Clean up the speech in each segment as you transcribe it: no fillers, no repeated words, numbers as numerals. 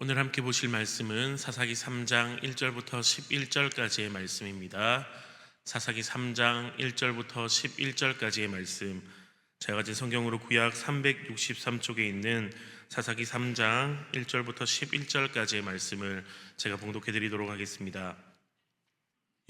오늘 함께 보실 말씀은 사사기 3장 1절부터 11절까지의 말씀입니다. 사사기 3장 1절부터 11절까지의 말씀, 제가 가진 성경으로 구약 363쪽에 있는 사사기 3장 1절부터 11절까지의 말씀을 제가 봉독해 드리도록 하겠습니다.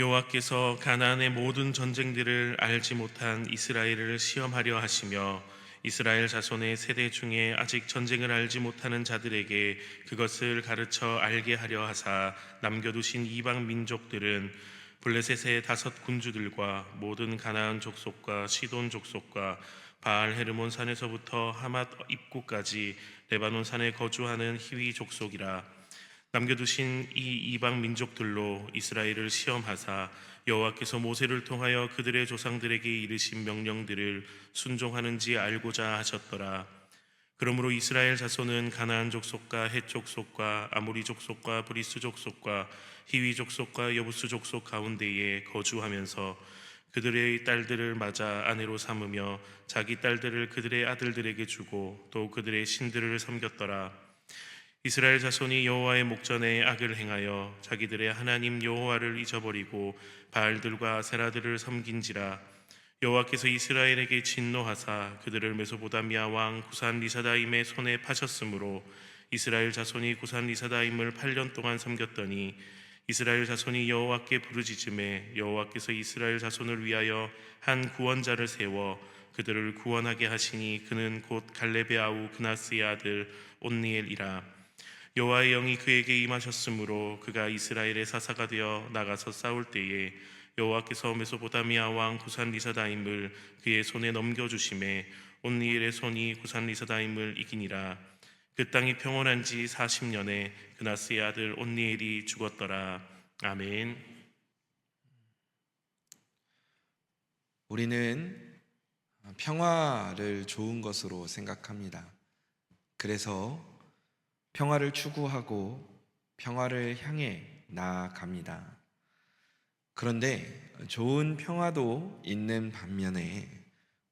여호와께서 가나안의 모든 전쟁들을 알지 못한 이스라엘을 시험하려 하시며 이스라엘 자손의 세대 중에 아직 전쟁을 알지 못하는 자들에게 그것을 가르쳐 알게 하려 하사 남겨두신 이방 민족들은 블레셋의 5 군주들과 모든 가나안 족속과 시돈 족속과 바알 헤르몬 산에서부터 하맛 입구까지 레바논 산에 거주하는 히위 족속이라. 남겨두신 이 이방 민족들로 이스라엘을 시험하사 여호와께서 모세를 통하여 그들의 조상들에게 이르신 명령들을 순종하는지 알고자 하셨더라. 그러므로 이스라엘 자손은 가나안 족속과 헷 족속과 아모리 족속과 브리스 족속과 히위 족속과 여부스 족속 가운데에 거주하면서 그들의 딸들을 맞아 아내로 삼으며 자기 딸들을 그들의 아들들에게 주고 또 그들의 신들을 섬겼더라. 이스라엘 자손이 여호와의 목전에 악을 행하여 자기들의 하나님 여호와를 잊어버리고 바알들과 아세라들을 섬긴지라. 여호와께서 이스라엘에게 진노하사 그들을 메소보다미아 왕 구산 리사다임의 손에 파셨으므로 이스라엘 자손이 구산 리사다임을 8년 동안 섬겼더니 이스라엘 자손이 여호와께 부르짖음에 여호와께서 이스라엘 자손을 위하여 한 구원자를 세워 그들을 구원하게 하시니 그는 곧 갈렙의 아우 그나스의 아들 온니엘이라. 여호와의 영이 그에게 임하셨으므로 그가 이스라엘의 사사가 되어 나가서 싸울 때에 여호와께서 메소보다미아 왕 구산 리사다임을 그의 손에 넘겨주심에 온니엘의 손이 구산 리사다임을 이기니라. 그 땅이 평온한 지 40년에 그나스의 아들 온니엘이 죽었더라. 아멘. 우리는 평화를 좋은 것으로 생각합니다. 그래서 평화를 추구하고 평화를 향해 나아갑니다. 그런데 좋은 평화도 있는 반면에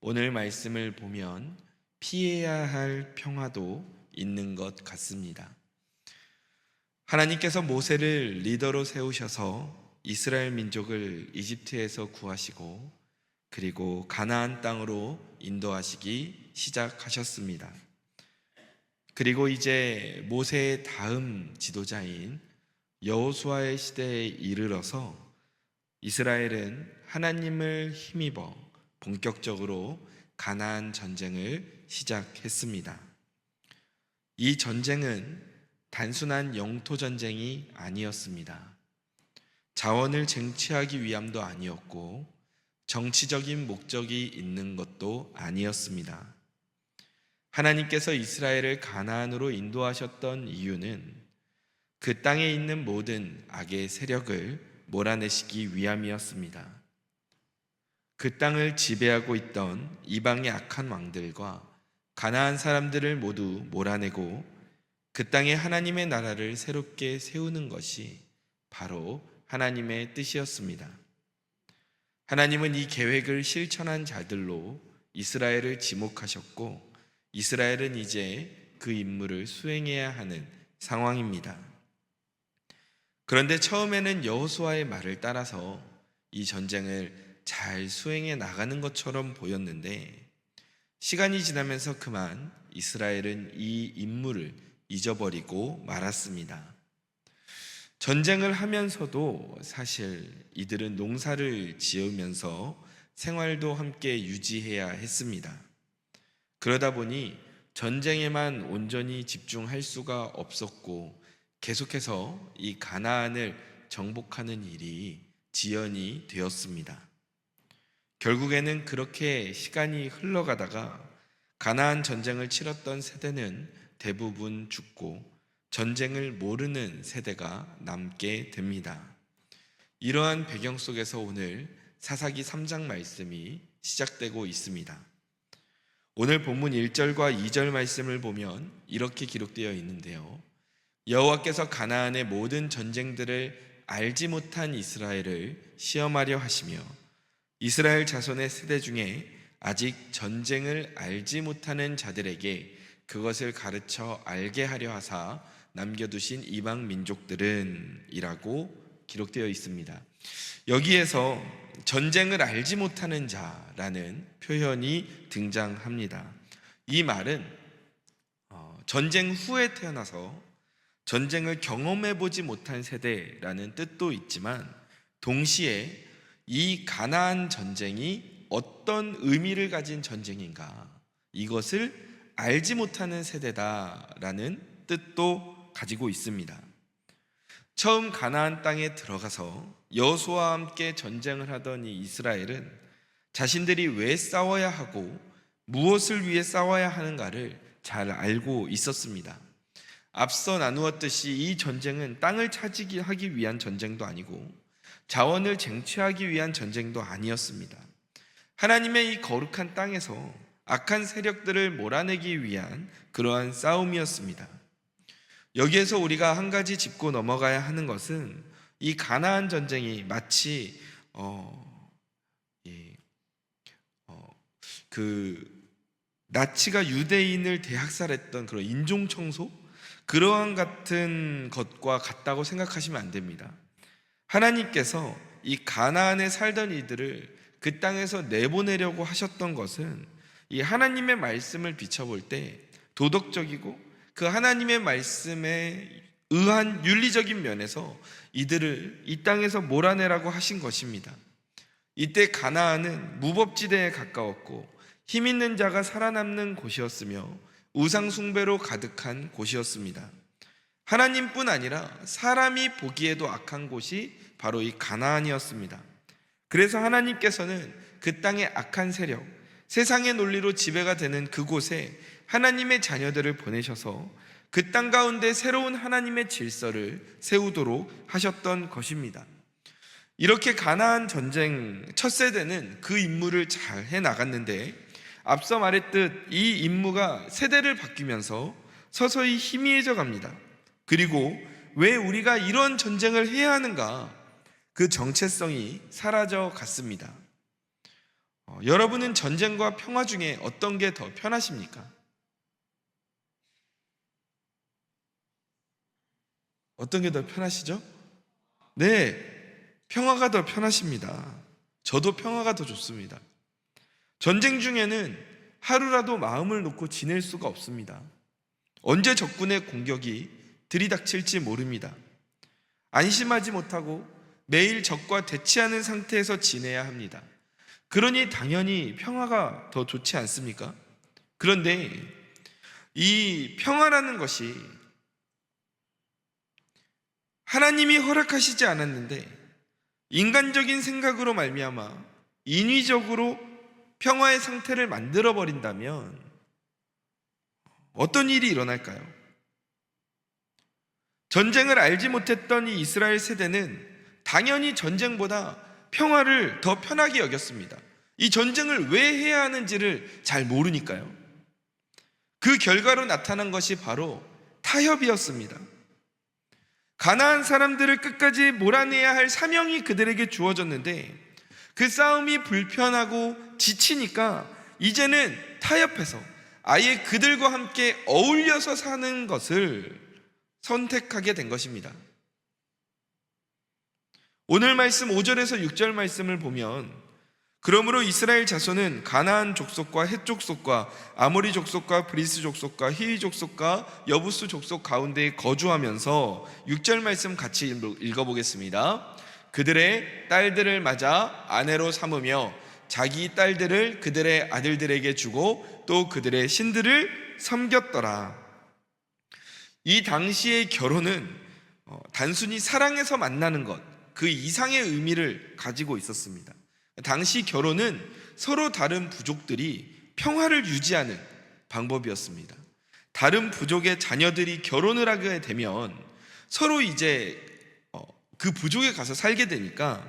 오늘 말씀을 보면 피해야 할 평화도 있는 것 같습니다. 하나님께서 모세를 리더로 세우셔서 이스라엘 민족을 이집트에서 구하시고 그리고 가나안 땅으로 인도하시기 시작하셨습니다. 그리고 이제 모세의 다음 지도자인 여호수아의 시대에 이르러서 이스라엘은 하나님을 힘입어 본격적으로 가나안 전쟁을 시작했습니다. 이 전쟁은 단순한 영토 전쟁이 아니었습니다. 자원을 쟁취하기 위함도 아니었고 정치적인 목적이 있는 것도 아니었습니다. 하나님께서 이스라엘을 가나안으로 인도하셨던 이유는 그 땅에 있는 모든 악의 세력을 몰아내시기 위함이었습니다. 그 땅을 지배하고 있던 이방의 악한 왕들과 가나안 사람들을 모두 몰아내고 그 땅에 하나님의 나라를 새롭게 세우는 것이 바로 하나님의 뜻이었습니다. 하나님은 이 계획을 실천한 자들로 이스라엘을 지목하셨고 이스라엘은 이제 그 임무를 수행해야 하는 상황입니다. 그런데 처음에는 여호수아의 말을 따라서 이 전쟁을 잘 수행해 나가는 것처럼 보였는데 시간이 지나면서 그만 이스라엘은 이 임무를 잊어버리고 말았습니다. 전쟁을 하면서도 사실 이들은 농사를 지으면서 생활도 함께 유지해야 했습니다. 그러다 보니 전쟁에만 온전히 집중할 수가 없었고 계속해서 이 가나안을 정복하는 일이 지연이 되었습니다. 결국에는 그렇게 시간이 흘러가다가 가나안 전쟁을 치렀던 세대는 대부분 죽고 전쟁을 모르는 세대가 남게 됩니다. 이러한 배경 속에서 오늘 사사기 3장 말씀이 시작되고 있습니다. 오늘 본문 1절과 2절 말씀을 보면 이렇게 기록되어 있는데요. 여호와께서 가나안의 모든 전쟁들을 알지 못한 이스라엘을 시험하려 하시며 이스라엘 자손의 세대 중에 아직 전쟁을 알지 못하는 자들에게 그것을 가르쳐 알게 하려 하사 남겨두신 이방 민족들은 이라고 기록되어 있습니다. 여기에서 전쟁을 알지 못하는 자라는 표현이 등장합니다. 이 말은 전쟁 후에 태어나서 전쟁을 경험해보지 못한 세대라는 뜻도 있지만, 동시에 이 가나안 전쟁이 어떤 의미를 가진 전쟁인가, 이것을 알지 못하는 세대다라는 뜻도 가지고 있습니다. 처음 가나안 땅에 들어가서 여호수아와 함께 전쟁을 하던 이 이스라엘은 자신들이 왜 싸워야 하고 무엇을 위해 싸워야 하는가를 잘 알고 있었습니다. 앞서 나누었듯이 이 전쟁은 땅을 차지하기 위한 전쟁도 아니고 자원을 쟁취하기 위한 전쟁도 아니었습니다. 하나님의 이 거룩한 땅에서 악한 세력들을 몰아내기 위한 그러한 싸움이었습니다. 여기에서 우리가 한 가지 짚고 넘어가야 하는 것은, 이 가나안 전쟁이 마치 나치가 유대인을 대학살했던 그런 인종청소, 그러한 같은 것과 같다고 생각하시면 안 됩니다. 하나님께서 이 가나안에 살던 이들을 그 땅에서 내보내려고 하셨던 것은, 이 하나님의 말씀을 비춰볼 때 도덕적이고 그 하나님의 말씀에 의한 윤리적인 면에서 이들을 이 땅에서 몰아내라고 하신 것입니다. 이때 가나안은 무법지대에 가까웠고 힘 있는 자가 살아남는 곳이었으며 우상 숭배로 가득한 곳이었습니다. 하나님뿐 아니라 사람이 보기에도 악한 곳이 바로 이 가나안이었습니다. 그래서 하나님께서는 그 땅의 악한 세력, 세상의 논리로 지배가 되는 그곳에 하나님의 자녀들을 보내셔서 그 땅 가운데 새로운 하나님의 질서를 세우도록 하셨던 것입니다. 이렇게 가나안 전쟁 첫 세대는 그 임무를 잘 해나갔는데, 앞서 말했듯 이 임무가 세대를 바뀌면서 서서히 희미해져 갑니다. 그리고 왜 우리가 이런 전쟁을 해야 하는가, 그 정체성이 사라져 갔습니다. 여러분은 전쟁과 평화 중에 어떤 게 더 편하십니까? 어떤 게 더 편하시죠? 네, 평화가 더 편하십니다. 저도 평화가 더 좋습니다. 전쟁 중에는 하루라도 마음을 놓고 지낼 수가 없습니다. 언제 적군의 공격이 들이닥칠지 모릅니다. 안심하지 못하고 매일 적과 대치하는 상태에서 지내야 합니다. 그러니 당연히 평화가 더 좋지 않습니까? 그런데 이 평화라는 것이 하나님이 허락하시지 않았는데 인간적인 생각으로 말미암아 인위적으로 평화의 상태를 만들어 버린다면 어떤 일이 일어날까요? 전쟁을 알지 못했던 이 이스라엘 세대는 당연히 전쟁보다 평화를 더 편하게 여겼습니다. 이 전쟁을 왜 해야 하는지를 잘 모르니까요. 그 결과로 나타난 것이 바로 타협이었습니다. 가나안 사람들을 끝까지 몰아내야 할 사명이 그들에게 주어졌는데, 그 싸움이 불편하고 지치니까 이제는 타협해서 아예 그들과 함께 어울려서 사는 것을 선택하게 된 것입니다. 오늘 말씀 5절에서 6절 말씀을 보면, 그러므로 이스라엘 자손은 가나안 족속과 헷 족속과 아모리 족속과 브리스 족속과 히위 족속과 여부스 족속 가운데에 거주하면서, 6절 말씀 같이 읽어보겠습니다. 그들의 딸들을 맞아 아내로 삼으며 자기 딸들을 그들의 아들들에게 주고 또 그들의 신들을 섬겼더라. 이 당시의 결혼은 단순히 사랑해서 만나는 것, 그 이상의 의미를 가지고 있었습니다. 당시 결혼은 서로 다른 부족들이 평화를 유지하는 방법이었습니다. 다른 부족의 자녀들이 결혼을 하게 되면 서로 이제 그 부족에 가서 살게 되니까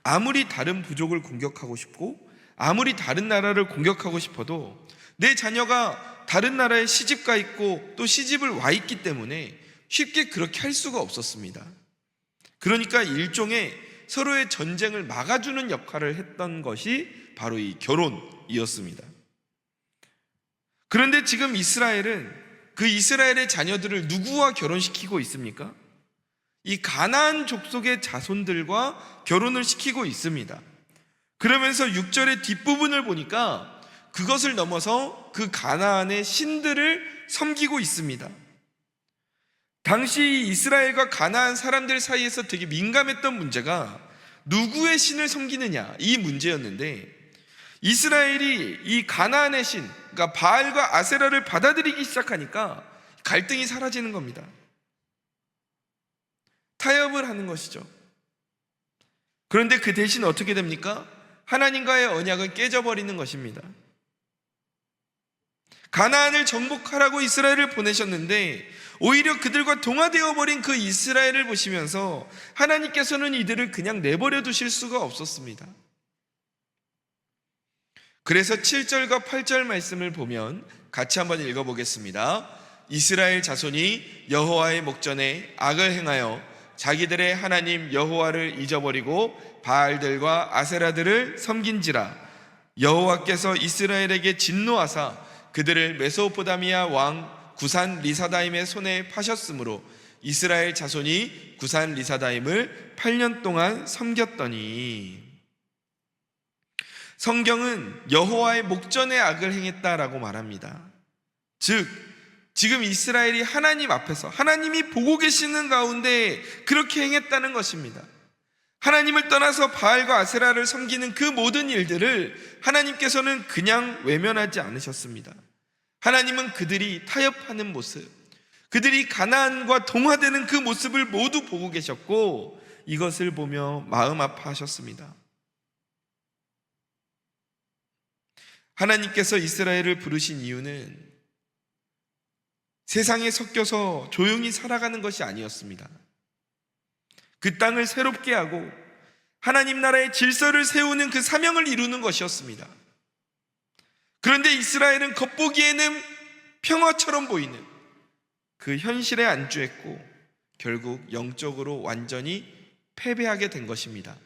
아무리 다른 부족을 공격하고 싶고 아무리 다른 나라를 공격하고 싶어도 내 자녀가 다른 나라에 시집가 있고 또 시집을 와 있기 때문에 쉽게 그렇게 할 수가 없었습니다. 그러니까 일종의 서로의 전쟁을 막아주는 역할을 했던 것이 바로 이 결혼이었습니다. 그런데 지금 이스라엘은 그 이스라엘의 자녀들을 누구와 결혼시키고 있습니까? 이 가나안 족속의 자손들과 결혼을 시키고 있습니다. 그러면서 6절의 뒷부분을 보니까 그것을 넘어서 그 가나안의 신들을 섬기고 있습니다. 당시 이스라엘과 가나안 사람들 사이에서 되게 민감했던 문제가 누구의 신을 섬기느냐, 이 문제였는데, 이스라엘이 이 가나안의 신, 그러니까 바알과 아세라를 받아들이기 시작하니까 갈등이 사라지는 겁니다. 타협을 하는 것이죠. 그런데 그 대신 어떻게 됩니까? 하나님과의 언약은 깨져버리는 것입니다. 가나안을 정복하라고 이스라엘을 보내셨는데 오히려 그들과 동화되어 버린 그 이스라엘을 보시면서 하나님께서는 이들을 그냥 내버려 두실 수가 없었습니다. 그래서 7절과 8절 말씀을 보면 같이 한번 읽어보겠습니다. 이스라엘 자손이 여호와의 목전에 악을 행하여 자기들의 하나님 여호와를 잊어버리고 바알들과 아세라들을 섬긴지라. 여호와께서 이스라엘에게 진노하사 그들을 메소포다미아 왕 구산 리사다임의 손에 파셨으므로 이스라엘 자손이 구산 리사다임을 8년 동안 섬겼더니. 성경은 여호와의 목전에 악을 행했다라고 말합니다. 즉 지금 이스라엘이 하나님 앞에서 하나님이 보고 계시는 가운데 그렇게 행했다는 것입니다. 하나님을 떠나서 바알과 아세라를 섬기는 그 모든 일들을 하나님께서는 그냥 외면하지 않으셨습니다. 하나님은 그들이 타협하는 모습, 그들이 가나안과 동화되는 그 모습을 모두 보고 계셨고 이것을 보며 마음 아파하셨습니다. 하나님께서 이스라엘을 부르신 이유는 세상에 섞여서 조용히 살아가는 것이 아니었습니다. 그 땅을 새롭게 하고 하나님 나라의 질서를 세우는 그 사명을 이루는 것이었습니다. 그런데 이스라엘은 겉보기에는 평화처럼 보이는 그 현실에 안주했고 결국 영적으로 완전히 패배하게 된 것입니다.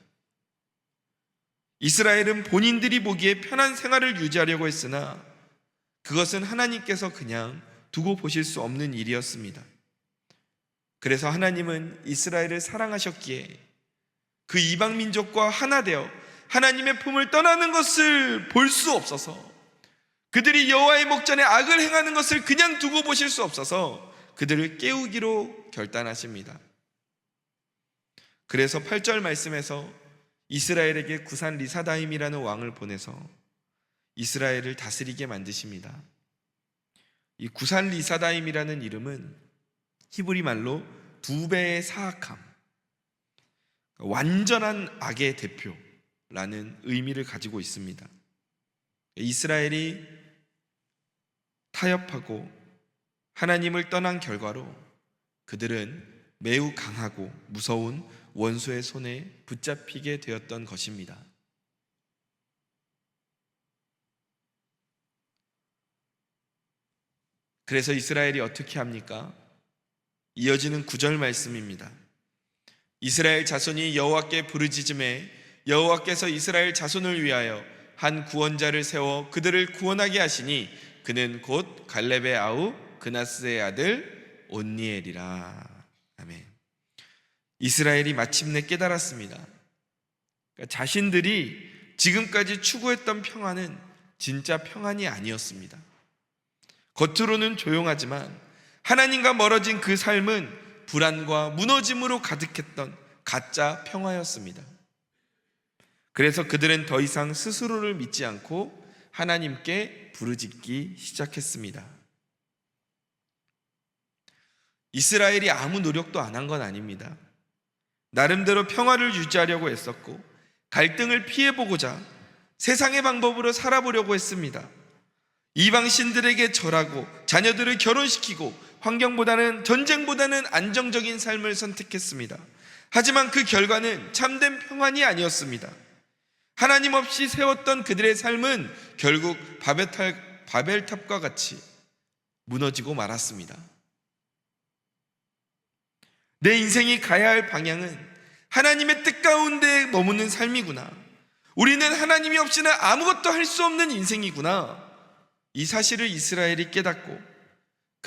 이스라엘은 본인들이 보기에 편한 생활을 유지하려고 했으나 그것은 하나님께서 그냥 두고 보실 수 없는 일이었습니다. 그래서 하나님은 이스라엘을 사랑하셨기에 그 이방 민족과 하나 되어 하나님의 품을 떠나는 것을 볼 수 없어서, 그들이 여호와의 목전에 악을 행하는 것을 그냥 두고 보실 수 없어서 그들을 깨우기로 결단하십니다. 그래서 8절 말씀에서 이스라엘에게 구산 리사다임이라는 왕을 보내서 이스라엘을 다스리게 만드십니다. 이 구산 리사다임이라는 이름은 히브리 말로 두 배의 사악함, 완전한 악의 대표라는 의미를 가지고 있습니다. 이스라엘이 타협하고 하나님을 떠난 결과로 그들은 매우 강하고 무서운 원수의 손에 붙잡히게 되었던 것입니다. 그래서 이스라엘이 어떻게 합니까? 이어지는 9절 말씀입니다. 이스라엘 자손이 여호와께 부르짖음에 여호와께서 이스라엘 자손을 위하여 한 구원자를 세워 그들을 구원하게 하시니 그는 곧 갈렙의 아우 그나스의 아들 온니엘이라. 아멘. 이스라엘이 마침내 깨달았습니다. 그러니까 자신들이 지금까지 추구했던 평안은 진짜 평안이 아니었습니다. 겉으로는 조용하지만 하나님과 멀어진 그 삶은 불안과 무너짐으로 가득했던 가짜 평화였습니다. 그래서 그들은 더 이상 스스로를 믿지 않고 하나님께 부르짖기 시작했습니다. 이스라엘이 아무 노력도 안 한 건 아닙니다. 나름대로 평화를 유지하려고 했었고 갈등을 피해보고자 세상의 방법으로 살아보려고 했습니다. 이방 신들에게 절하고 자녀들을 결혼시키고 환경보다는 전쟁보다는 안정적인 삶을 선택했습니다. 하지만 그 결과는 참된 평안이 아니었습니다. 하나님 없이 세웠던 그들의 삶은 결국 바벨탑과 같이 무너지고 말았습니다. 내 인생이 가야 할 방향은 하나님의 뜻 가운데 머무는 삶이구나. 우리는 하나님이 없이는 아무것도 할 수 없는 인생이구나. 이 사실을 이스라엘이 깨닫고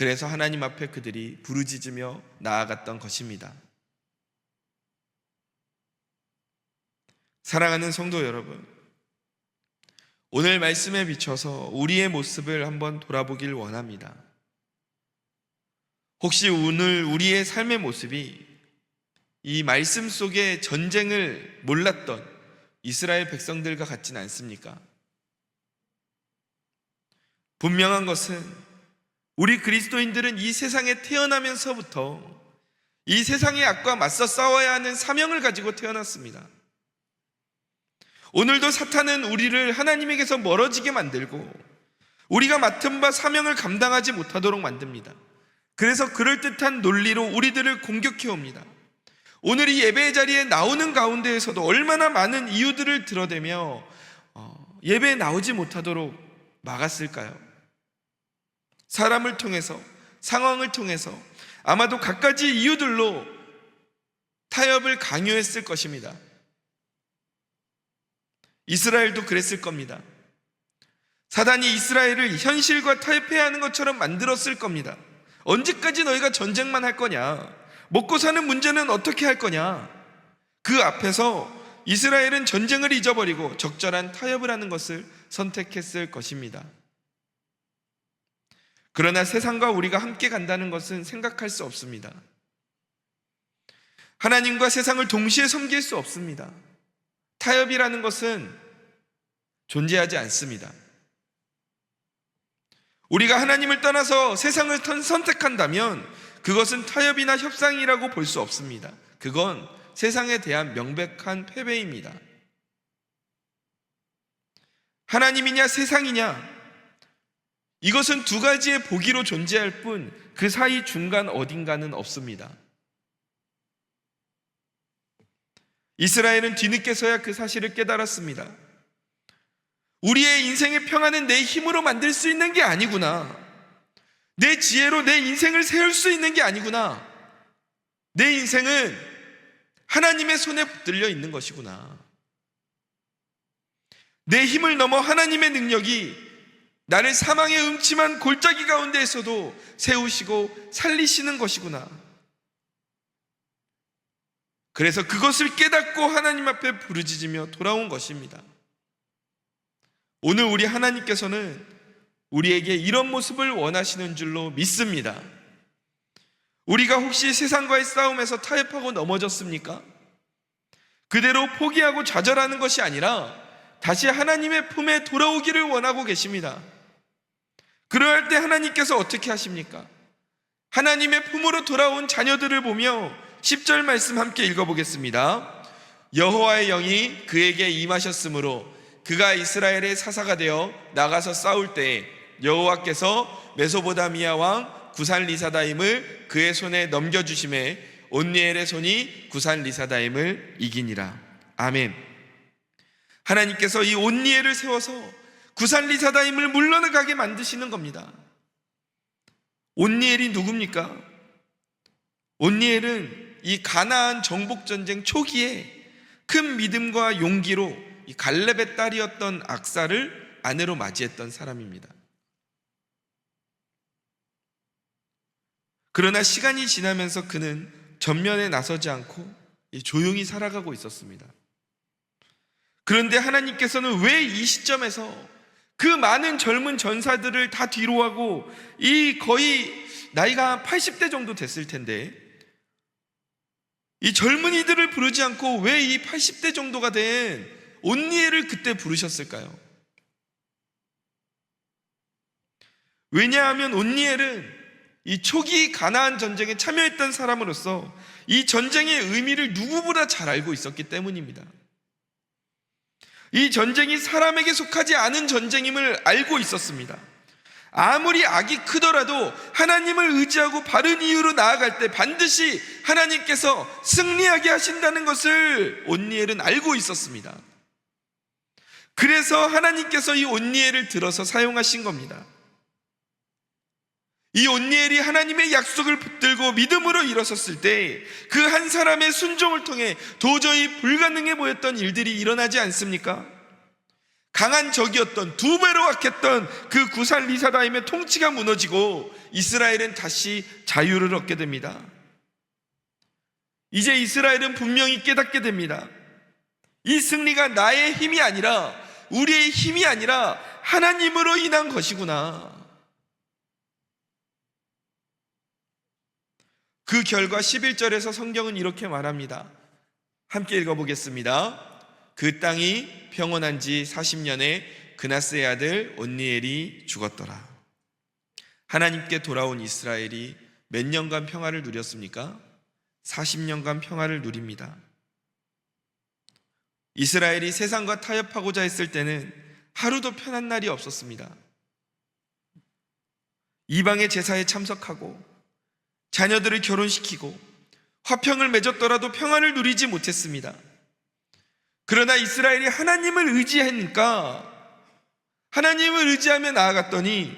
그래서 하나님 앞에 그들이 부르짖으며 나아갔던 것입니다. 사랑하는 성도 여러분, 오늘 말씀에 비춰서 우리의 모습을 한번 돌아보길 원합니다. 혹시 오늘 우리의 삶의 모습이 이 말씀 속에 전쟁을 몰랐던 이스라엘 백성들과 같지는 않습니까? 분명한 것은 우리 그리스도인들은 이 세상에 태어나면서부터 이 세상의 악과 맞서 싸워야 하는 사명을 가지고 태어났습니다. 오늘도 사탄은 우리를 하나님에게서 멀어지게 만들고 우리가 맡은 바 사명을 감당하지 못하도록 만듭니다. 그래서 그럴듯한 논리로 우리들을 공격해 옵니다. 오늘 이 예배의 자리에 나오는 가운데에서도 얼마나 많은 이유들을 들어대며 예배에 나오지 못하도록 막았을까요? 사람을 통해서, 상황을 통해서 아마도 갖가지 이유들로 타협을 강요했을 것입니다. 이스라엘도 그랬을 겁니다. 사단이 이스라엘을 현실과 타협해야 하는 것처럼 만들었을 겁니다. 언제까지 너희가 전쟁만 할 거냐? 먹고 사는 문제는 어떻게 할 거냐? 그 앞에서 이스라엘은 전쟁을 잊어버리고 적절한 타협을 하는 것을 선택했을 것입니다. 그러나 세상과 우리가 함께 간다는 것은 생각할 수 없습니다. 하나님과 세상을 동시에 섬길 수 없습니다. 타협이라는 것은 존재하지 않습니다. 우리가 하나님을 떠나서 세상을 선택한다면 그것은 타협이나 협상이라고 볼 수 없습니다. 그건 세상에 대한 명백한 패배입니다. 하나님이냐 세상이냐, 이것은 두 가지의 보기로 존재할 뿐 그 사이 중간 어딘가는 없습니다. 이스라엘은 뒤늦게서야 그 사실을 깨달았습니다. 우리의 인생의 평안은 내 힘으로 만들 수 있는 게 아니구나. 내 지혜로 내 인생을 세울 수 있는 게 아니구나. 내 인생은 하나님의 손에 붙들려 있는 것이구나. 내 힘을 넘어 하나님의 능력이 나를 사망의 음침한 골짜기 가운데에서도 세우시고 살리시는 것이구나. 그래서 그것을 깨닫고 하나님 앞에 부르짖으며 돌아온 것입니다. 오늘 우리 하나님께서는 우리에게 이런 모습을 원하시는 줄로 믿습니다. 우리가 혹시 세상과의 싸움에서 타협하고 넘어졌습니까? 그대로 포기하고 좌절하는 것이 아니라 다시 하나님의 품에 돌아오기를 원하고 계십니다. 그러할 때 하나님께서 어떻게 하십니까? 하나님의 품으로 돌아온 자녀들을 보며 10절 말씀 함께 읽어보겠습니다. 여호와의 영이 그에게 임하셨으므로 그가 이스라엘의 사사가 되어 나가서 싸울 때에 여호와께서 메소보다미아 왕 구산리사다임을 그의 손에 넘겨주심에 온니엘의 손이 구산리사다임을 이기니라. 아멘. 하나님께서 이 온니엘을 세워서 구산리사다임을 물러나가게 만드시는 겁니다. 온니엘이 누굽니까? 온니엘은 이 가나안 정복전쟁 초기에 큰 믿음과 용기로 이 갈렙의 딸이었던 악사를 아내로 맞이했던 사람입니다. 그러나 시간이 지나면서 그는 전면에 나서지 않고 조용히 살아가고 있었습니다. 그런데 하나님께서는 왜 이 시점에서 그 많은 젊은 전사들을 다 뒤로하고 이 거의 나이가 80대 정도 됐을 텐데 이 젊은이들을 부르지 않고 왜 이 80대 정도가 된 온니엘을 그때 부르셨을까요? 왜냐하면 온니엘은 이 초기 가나안 전쟁에 참여했던 사람으로서 이 전쟁의 의미를 누구보다 잘 알고 있었기 때문입니다. 이 전쟁이 사람에게 속하지 않은 전쟁임을 알고 있었습니다. 아무리 악이 크더라도 하나님을 의지하고 바른 이유로 나아갈 때 반드시 하나님께서 승리하게 하신다는 것을 온니엘은 알고 있었습니다. 그래서 하나님께서 이 온니엘을 들어서 사용하신 겁니다. 이 온니엘이 하나님의 약속을 붙들고 믿음으로 일어섰을 때 그 한 사람의 순종을 통해 도저히 불가능해 보였던 일들이 일어나지 않습니까? 강한 적이었던, 두 배로 악했던 그 구산 리사다임의 통치가 무너지고 이스라엘은 다시 자유를 얻게 됩니다. 이제 이스라엘은 분명히 깨닫게 됩니다. 이 승리가 나의 힘이 아니라, 우리의 힘이 아니라 하나님으로 인한 것이구나. 그 결과 11절에서 성경은 이렇게 말합니다. 함께 읽어보겠습니다. 그 땅이 평온한 지 40년에 그나스의 아들 온니엘이 죽었더라. 하나님께 돌아온 이스라엘이 몇 년간 평화를 누렸습니까? 40년간 평화를 누립니다. 이스라엘이 세상과 타협하고자 했을 때는 하루도 편한 날이 없었습니다. 이방의 제사에 참석하고 자녀들을 결혼시키고 화평을 맺었더라도 평안을 누리지 못했습니다. 그러나 이스라엘이 하나님을 의지하니까, 하나님을 의지하며 나아갔더니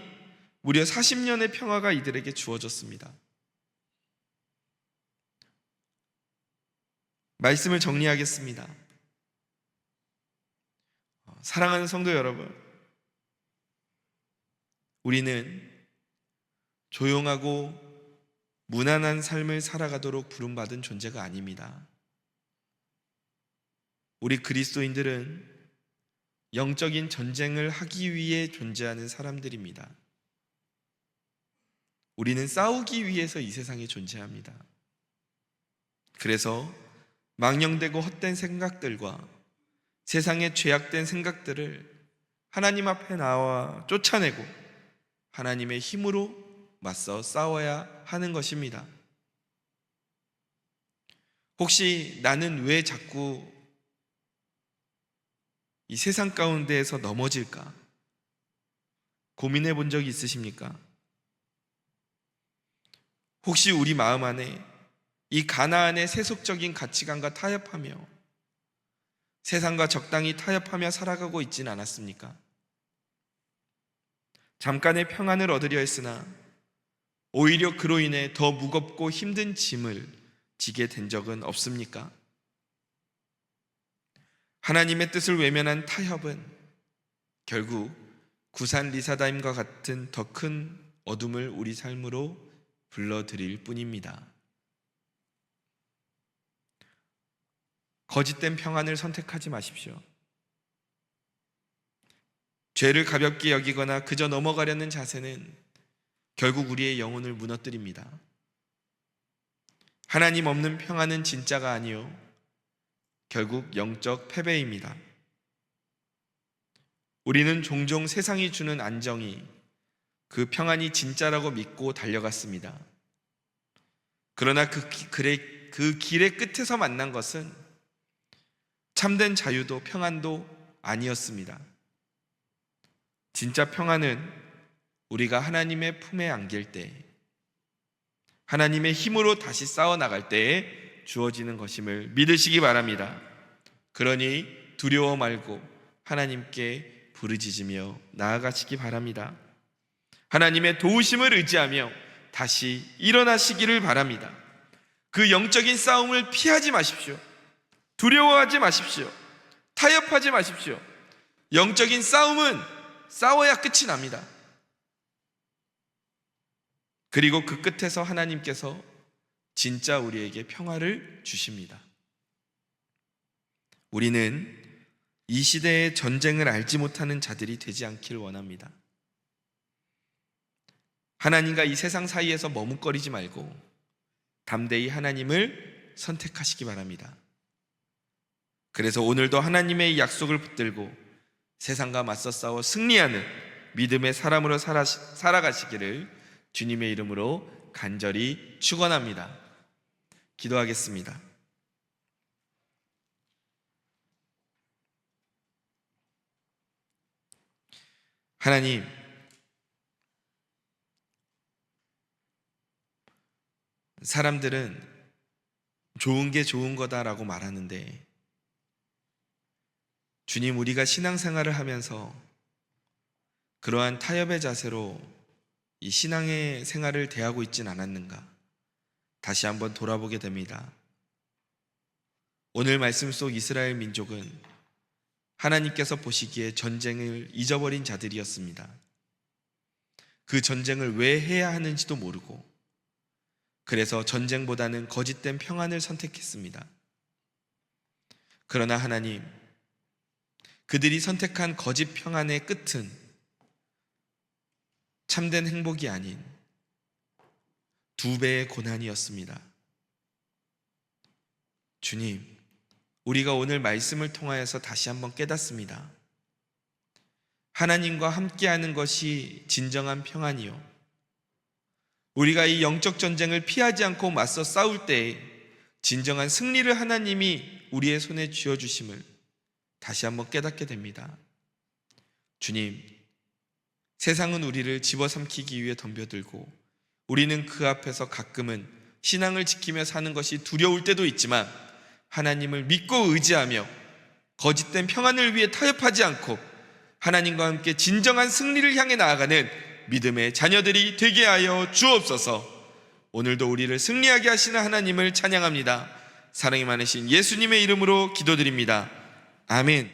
무려 40년의 평화가 이들에게 주어졌습니다. 말씀을 정리하겠습니다. 사랑하는 성도 여러분, 우리는 조용하고 무난한 삶을 살아가도록 부름받은 존재가 아닙니다. 우리 그리스도인들은 영적인 전쟁을 하기 위해 존재하는 사람들입니다. 우리는 싸우기 위해서 이 세상에 존재합니다. 그래서 망령되고 헛된 생각들과 세상의 죄악된 생각들을 하나님 앞에 나와 쫓아내고 하나님의 힘으로 맞서 싸워야 하는 것입니다. 혹시 나는 왜 자꾸 이 세상 가운데에서 넘어질까? 고민해 본 적이 있으십니까? 혹시 우리 마음 안에 이 가나안의 세속적인 가치관과 타협하며 세상과 적당히 타협하며 살아가고 있지는 않았습니까? 잠깐의 평안을 얻으려 했으나 오히려 그로 인해 더 무겁고 힘든 짐을 지게 된 적은 없습니까? 하나님의 뜻을 외면한 타협은 결국 구산 리사다임과 같은 더 큰 어둠을 우리 삶으로 불러들일 뿐입니다. 거짓된 평안을 선택하지 마십시오. 죄를 가볍게 여기거나 그저 넘어가려는 자세는 결국 우리의 영혼을 무너뜨립니다. 하나님 없는 평안은 진짜가 아니요, 결국 영적 패배입니다. 우리는 종종 세상이 주는 안정이 그 평안이 진짜라고 믿고 달려갔습니다. 그러나 그 길의 끝에서 만난 것은 참된 자유도 평안도 아니었습니다. 진짜 평안은 우리가 하나님의 품에 안길 때, 하나님의 힘으로 다시 싸워나갈 때에 주어지는 것임을 믿으시기 바랍니다. 그러니 두려워 말고 하나님께 부르짖으며 나아가시기 바랍니다. 하나님의 도우심을 의지하며 다시 일어나시기를 바랍니다. 그 영적인 싸움을 피하지 마십시오. 두려워하지 마십시오. 타협하지 마십시오. 영적인 싸움은 싸워야 끝이 납니다. 그리고 그 끝에서 하나님께서 진짜 우리에게 평화를 주십니다. 우리는 이 시대의 전쟁을 알지 못하는 자들이 되지 않기를 원합니다. 하나님과 이 세상 사이에서 머뭇거리지 말고 담대히 하나님을 선택하시기 바랍니다. 그래서 오늘도 하나님의 약속을 붙들고 세상과 맞서 싸워 승리하는 믿음의 사람으로 살아가시기를 주님의 이름으로 간절히 축원합니다. 기도하겠습니다. 하나님, 사람들은 좋은 게 좋은 거다라고 말하는데, 주님, 우리가 신앙생활을 하면서 그러한 타협의 자세로 이 신앙의 생활을 대하고 있진 않았는가 다시 한번 돌아보게 됩니다. 오늘 말씀 속 이스라엘 민족은 하나님께서 보시기에 전쟁을 잊어버린 자들이었습니다. 그 전쟁을 왜 해야 하는지도 모르고, 그래서 전쟁보다는 거짓된 평안을 선택했습니다. 그러나 하나님, 그들이 선택한 거짓 평안의 끝은 참된 행복이 아닌 2배의 고난이었습니다. 주님, 우리가 오늘 말씀을 통하여서 다시 한번 깨닫습니다. 하나님과 함께하는 것이 진정한 평안이요, 우리가 이 영적 전쟁을 피하지 않고 맞서 싸울 때에 진정한 승리를 하나님이 우리의 손에 쥐어주심을 다시 한번 깨닫게 됩니다. 주님, 세상은 우리를 집어삼키기 위해 덤벼들고 우리는 그 앞에서 가끔은 신앙을 지키며 사는 것이 두려울 때도 있지만 하나님을 믿고 의지하며 거짓된 평안을 위해 타협하지 않고 하나님과 함께 진정한 승리를 향해 나아가는 믿음의 자녀들이 되게 하여 주옵소서. 오늘도 우리를 승리하게 하시는 하나님을 찬양합니다. 사랑이 많으신 예수님의 이름으로 기도드립니다. 아멘.